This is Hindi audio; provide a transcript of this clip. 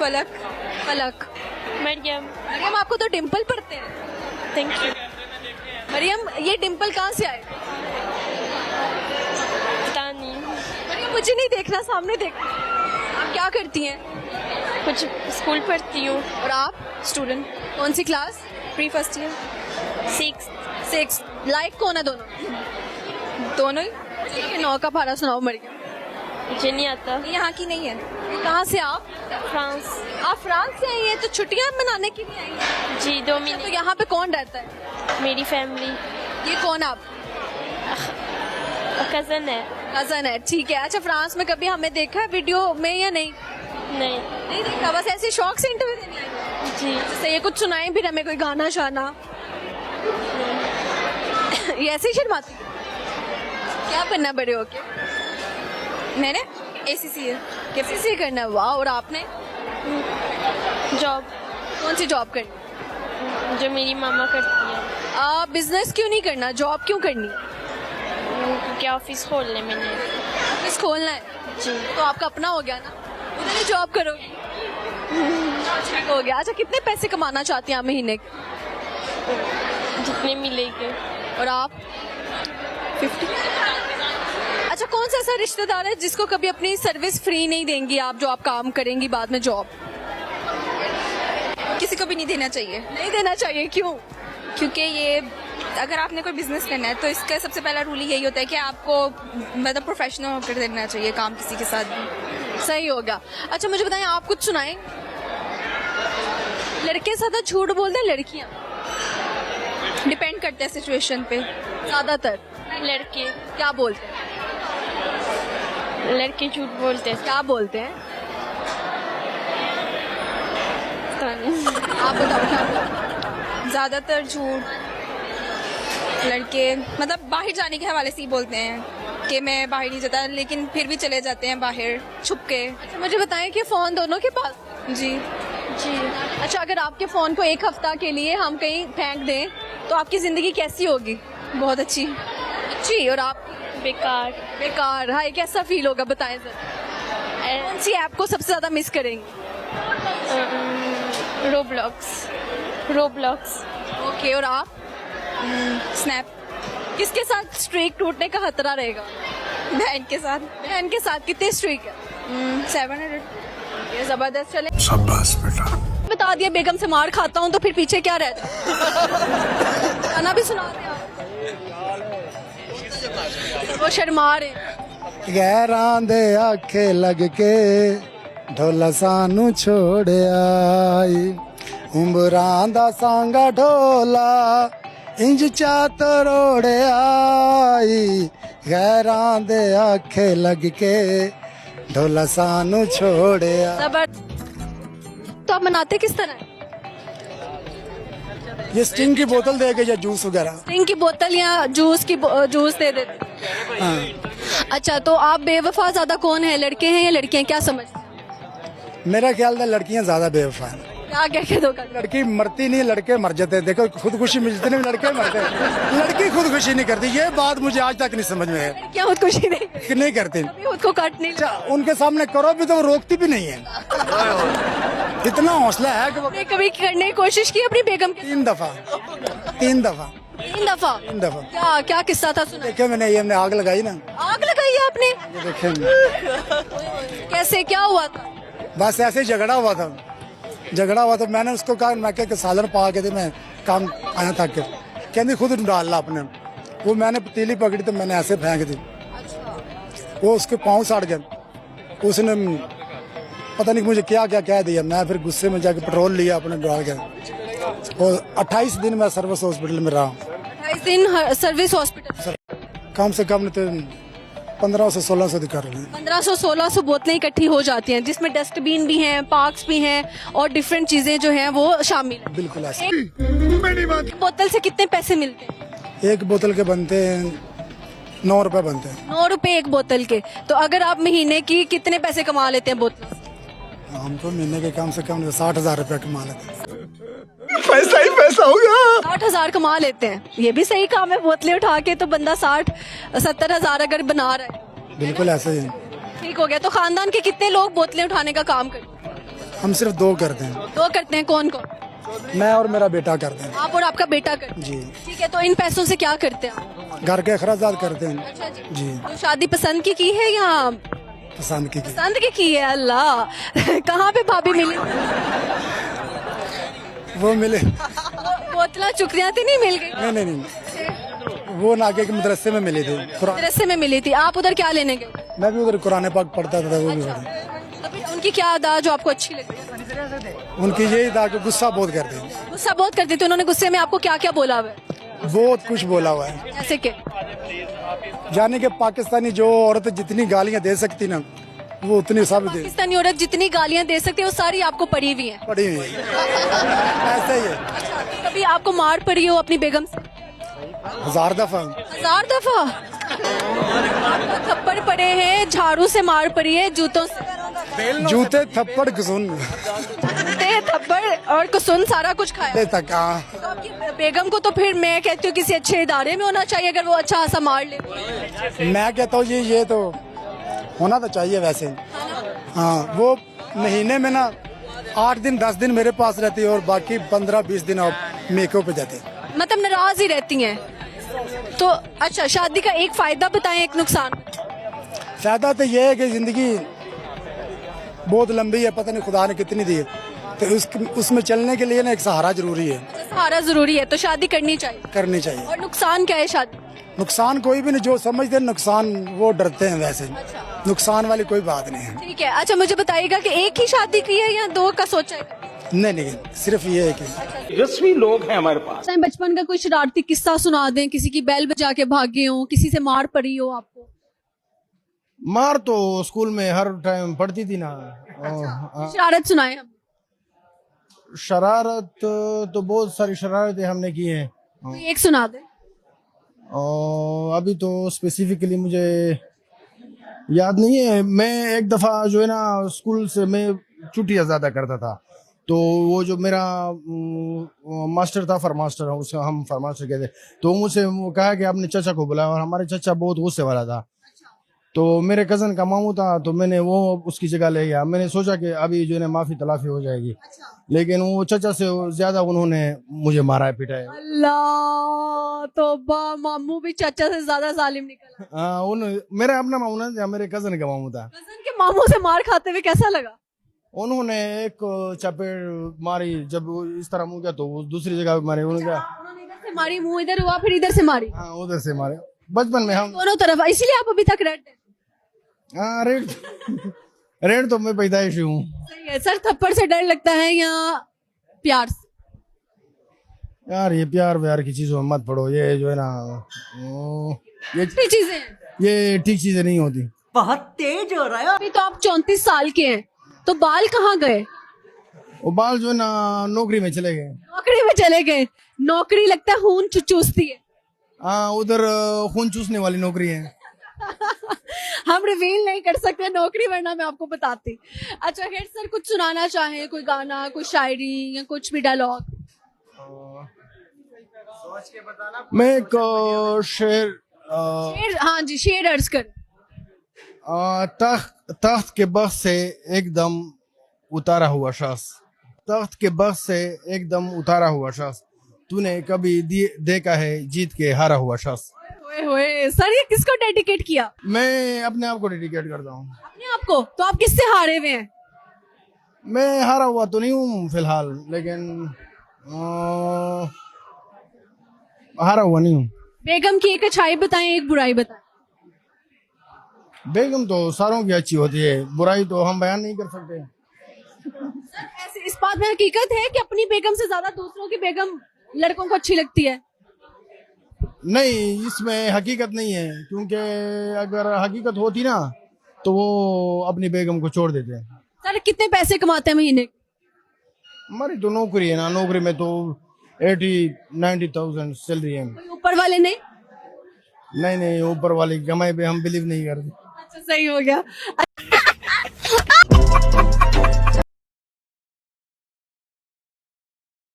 फलक। फलक। मरियम। मरियम, आपको तो डिम्पल पड़ते हैं। Thank you. मरियम, ये डिम्पल कहाँ से आए? पता नहीं, मरियम, मुझे नहीं देखना, सामने देख। आप क्या करती हैं? कुछ स्कूल पढ़ती हूँ। और आप? स्टूडेंट। कौन सी class? Pre first year. 6। Like कौन है दोनों? दोनों ही। ठीक है, 9 का पारा सुनाओ मरियम। मुझे नहीं आता। यहाँ की नहीं है। कहाँ से आप? फ्रांस। आप फ्रांस से आई हैं, तो छुट्टियाँ मनाने के लिए आई हैं? जी, 2 तो महीने। यहाँ पे कौन रहता है? मेरी फैमिली। ये कौन आप? कज़न है। कजन है, ठीक है। अच्छा, फ्रांस में कभी हमें देखा है वीडियो में या नहीं? नहीं। नहीं देखा, बस ऐसे शौक से इंटरव्यू देने आई हैं। जी। जैसे ये कुछ सुनाएं फिर हमें, कोई गाना शाना। ये ऐसे ही शर्माती है? क्या बनना बड़े होके? मैंने ACCA। कैसे करना है? वाह। और आपने जॉब कौन सी जॉब करनी? जो मेरी मामा करती है। आप बिजनेस क्यों नहीं करना, जॉब क्यों करनी? क्योंकि ऑफिस खोलने मैंने। ऑफिस खोलना है? जी। तो आपका अपना हो गया ना, उधर ही जॉब करोगे। ठीक हो गया। अच्छा, कितने पैसे कमाना चाहती हैं आप महीने के? जितने मिलेंगे। और आप? 50। अच्छा, कौन सा ऐसा रिश्तेदार है जिसको कभी अपनी सर्विस फ्री नहीं देंगी आप, जो आप काम करेंगी बाद में जॉब? किसी को भी नहीं देना चाहिए, नहीं देना चाहिए, क्यों? क्योंकि ये अगर आपने कोई बिजनेस करना है तो इसका सबसे पहला रूल यही होता है कि आपको मतलब प्रोफेशनल होकर देना चाहिए काम किसी के साथ भी। सही होगा। अच्छा, मुझे बताएं, आप कुछ सुनाएं। लड़के ज्यादा झूठ बोलते हैं लड़कियां? डिपेंड करता है सिचुएशन पे। ज्यादातर लड़के। क्या बोलते हैं? लड़के झूठ बोलते हैं। क्या बोलते हैं? पता नहीं। आप बताओ क्या बोलते हैं? ज़्यादातर झूठ लड़के मतलब बाहर जाने के हवाले से ही बोलते हैं कि मैं बाहर नहीं जाता, लेकिन फिर भी चले जाते हैं बाहर छुप के। अच्छा, मुझे बताएं कि फोन दोनों के पास? जी। जी। अच्छा, अगर आपके फोन को एक हफ्ता के लिए हम कहीं फेंक दें तो आपकी जिंदगी कैसी होगी? बहुत अच्छी। अच्छी। और आप? बेकार। बेकार। हाँ, कैसा फील होगा, बताएं जरा। कौन सी ऐप को सबसे ज्यादा मिस करेंगे? रोब्लॉक्स। ओके। और आप? स्नैप। किसके साथ स्ट्रीक टूटने का खतरा रहेगा? बहन के साथ। बहन के साथ कितने स्ट्रीक है? 700। ये जबरदस्त। चले, शाबाश बेटा। बता दिया बेगम से मार खाता हूँ तो फिर पीछे क्या रहता है? गाना भी सुना दे आप। वो शर्मा रहे। गैरां दे आखे लग के ढोला सानू छोड़ आई, उम्बरां दा सांगा ढोला इंज चात रोड़ आई, गैरां दे आखे लग के ढोला सानू छोड़ आई। जबर। तो आप मनाते किस तरह हैं? ये स्टिंग की बोतल दे के या जूस वगैरह। स्टिंग की बोतल या जूस दे देते? हाँ। अच्छा, तो आप बेवफा ज्यादा कौन है, लड़के हैं या लड़कियां, क्या समझते हैं? मेरा ख्याल है लड़कियां ज्यादा बेवफा हैं। क्या कह के धोखा? लड़की मरती नहीं, लड़के मर जाते हैं। देखो, खुदकुशी में जितने भी लड़के मरते हैं, लड़की खुदकुशी नहीं करती। ये बात मुझे आज तक नहीं समझ में है क्या खुदकुशी नहीं? कि नहीं करती। कभी खुद को काट नहीं अच्छा, उनके सामने करो भी तो वो रोकती भी नहीं है। इतना हौसला है कि वो आपने कभी करने की कोशिश की अपनी बेगम के? 3 दफा 3 दफा 3 दफा? 3 दफा। क्या क्या किस्सा था, सुना? देखे मैंने, ये हमने आग लगाई ना, आग लगाई है आपने? ये देखे। कैसे, क्या हुआ था? बस ऐसे ही झगड़ा हुआ था। मैंने उसको कहा, मैं क्या सालन पा के थे, मैं काम आया था के कहती खुद डाल ला अपने। वो मैंने पतीली पकड़ी तो मैंने ऐसे फेंक दी, वो उसके पाँव सड़ गए। उसने पता नहीं मुझे क्या क्या कह दिया। मैं फिर गुस्से में जाके पेट्रोल लिया अपने डाल के। और 28 दिन मैं सर्विस हॉस्पिटल में रहा। 28 दिन सर्विस हॉस्पिटल? कम से कम तो 1500 से 1600 कर रहे हैं। 1500-1600 बोतलें इकट्ठी हो जाती हैं, जिसमें डस्टबिन भी हैं, पार्क्स भी हैं और डिफरेंट चीजें जो हैं वो शामिल हैं। बिल्कुल ऐसे। एक बोतल से कितने पैसे मिलते हैं? एक बोतल के बनते हैं 9 रुपए बनते हैं। 9 रुपए एक बोतल के। तो अगर आप महीने की कितने पैसे कमा लेते हैं बोतल से? हम तो महीने के कम से कम 60,000 रुपए कमा लेते हैं। पैसा ही पैसा होगा। 60,000 कमा लेते हैं, ये भी सही काम है। बोतलें उठा के तो बंदा 60-70 हजार अगर बना रहा है। बिल्कुल ऐसे ही। ठीक हो गया। तो खानदान के कितने लोग बोतलें उठाने का काम करते हैं? हम सिर्फ 2 करते हैं, 2 करते हैं, कौन कौन? मैं और मेरा बेटा करते हैं आप और आपका बेटा करते हैं। जी। ठीक है, तो इन पैसों से क्या करते हैं आप? घर के अखराजात करते हैं अच्छा जी। जी। तो शादी पसंद की है या पसंद की पसंद की है? अल्लाह कहाँ पे भाभी मिली? वो मिले बोतला चुकरियाँ थी, नहीं मिल गई? नहीं नहीं नहीं, वो नागे के मदरसे में मिले थे कुरान। मदरसे में मिली थी। आप उधर क्या लेने गए? मैं भी उधर कुरान पाक पढ़ता था, वो भी अच्छा। पढ़ा। तो फिर उनकी क्या अदा जो आपको अच्छी लगी? उनकी यही था कि गुस्सा बहुत करते हैं, गुस्सा बहुत करते थे। उन्होंने गुस्से में आपको क्या क्या बोला हुआ है? बहुत कुछ बोला हुआ है। जैसे कि जाने के पाकिस्तानी जो औरत जितनी गालियां दे सकती ना, वो उतनी सब दे पाकिस्तानी औरत जितनी गालियां दे सकती है वो सारी आपको पड़ी हुई हैं। पड़ी हुई है। ऐसा ही है, कभी आपको मार पड़ी हो अपनी बेगम से? 1000 दफा। 1000 दफा? थप्पड़ पड़े हैं, झाड़ू से मार पड़ी है, जूतों से? जूते थप्पड़ घुसून जूते, थप्पड़ और कुसुन सारा कुछ खाया। तक। हाँ, तो आपकी बेगम को तो फिर मैं कहती हूँ किसी अच्छे इदारे में होना चाहिए अगर वो अच्छा खासा मार ले। मैं कहता हूँ ये तो होना तो चाहिए वैसे। हाँ, वो महीने में ना 8 दिन 10 दिन मेरे पास रहती है और बाकी 15-20 दिन और मेको पे जाते हैं। मतलब नाराज ही रहती हैं। तो अच्छा, शादी का एक फायदा बताएं, एक नुकसान। फायदा तो ये है कि जिंदगी बहुत लंबी है, पता नहीं खुदा ने कितनी दी है, तो उसमें चलने के लिए ना एक सहारा जरूरी है, सहारा जरूरी है, तो शादी करनी चाहिए। करनी चाहिए। और नुकसान क्या है शादी? नुकसान कोई भी नहीं, जो समझते हैं नुकसान वो डरते हैं, वैसे नुकसान वाली कोई बात नहीं है। ठीक है। अच्छा, मुझे बताइएगा कि एक ही शादी की है या 2 का सोचा है? नहीं नहीं, सिर्फ ये है कि यशवी लोग हैं हमारे पास। बचपन का कोई शरारती किस्सा सुना दें, किसी की बेल बजा के भागे हो, किसी से मार पड़ी हो आपको? मार तो स्कूल में हर टाइम पड़ती थी ना। शरारत सुनाए हम। शरारत तो बहुत सारी शरारतें हमने की हैं, कोई एक सुना दे। और अभी तो स्पेसिफिकली मुझे याद नहीं है। मैं एक दफा जो है ना स्कूल से मैं छुट्टियां ज्यादा करता था, तो वो जो मेरा मास्टर था, फरमास्टर, उसका हम फरमास्टर कहते, तो मुझसे वो कहा कि अपने चाचा को बुलाया, और हमारे चाचा बहुत गुस्से वाला था। तो मेरे कजन का मामू था, तो मैंने वो उसकी जगह ले गया। मैंने सोचा कि अभी जो है माफी तलाफी हो जाएगी, लेकिन वो चाचा से ज्यादा उन्होंने मुझे मारा है, पिटाया। अल्लाह, तो मामू भी चाचा से ज्यादा जालिम निकला। हाँ, मेरा अपना मामू ना, मेरे कजन का मामू था। कजन के मामू से मार खाते हुए कैसा लगा? उन्होंने एक चपेट मारी, जब वो इस तरह मुंह किया तो वो दूसरी जगह पे मारे। उन्होंने उन्होंने इधर से मारी, मुंह इधर हुआ, फिर इधर से मारी। हाँ, उधर से मारे। बचपन में हम दोनों तरफ, इसीलिए आप अभी तक रहते हैं। हाँ, रेड तो मैं पैदाइश हूँ। सही है। सर, थप्पड़ से डर लगता है या प्यार से? यार ये प्यार व्यार की चीजों में मत पड़ो, ये जो है ना ये चीजें हैं। ये ठीक चीजें नहीं होती। बहुत तेज हो रहा है। अभी तो आप 34 साल के हैं, तो बाल कहाँ गए? वो बाल जो है ना नौकरी में चले गए। नौकरी में चले गए। नौकरी लगता है खून चूसती है। हाँ, उधर खून चूसने वाली नौकरी है। हम रिवील नहीं कर सकते नौकरी, वरना मैं आपको बताती। अच्छा खैर, सर कुछ सुनाना चाहें, कोई गाना, कोई शायरी या कुछ भी डायलॉग? मैं एक शेर शेर, हाँ जी, शेर अर्ज कर। तख्त के बख्त से एकदम उतारा हुआ शख्स, तख्त के बख्त से एकदम उतारा हुआ शख्स, तूने कभी देखा है जीत के हारा हुआ शख्स। ओए सर, ये किसको डेडिकेट किया? मैं अपने आप को डेडिकेट करता हूँ। अपने आप को? तो आप किससे हारे हुए हैं? मैं हारा हुआ तो नहीं हूँ फिलहाल, लेकिन हारा हुआ नहीं हूँ। बेगम की एक अच्छाई बताएं, एक बुराई बताएं। बेगम तो सारों की अच्छी होती है, बुराई तो हम बयान नहीं कर सकते। ऐसे इस बात में हकीकत है कि अपनी बेगम से ज्यादा दूसरों की बेगम लड़कों को अच्छी लगती है? नहीं, इसमें हकीकत नहीं है, क्योंकि अगर हकीकत होती ना तो वो अपनी बेगम को छोड़ देते हैं। सर, कितने पैसे कमाते हैं महीने? हमारी तो नौकरी है ना, नौकरी में तो 80-90,000 सैलरी है। कोई ऊपर वाले नहीं? नहीं, ऊपर वाली कमाई पे हम बिलीव नहीं करते। अच्छा, सही हो गया।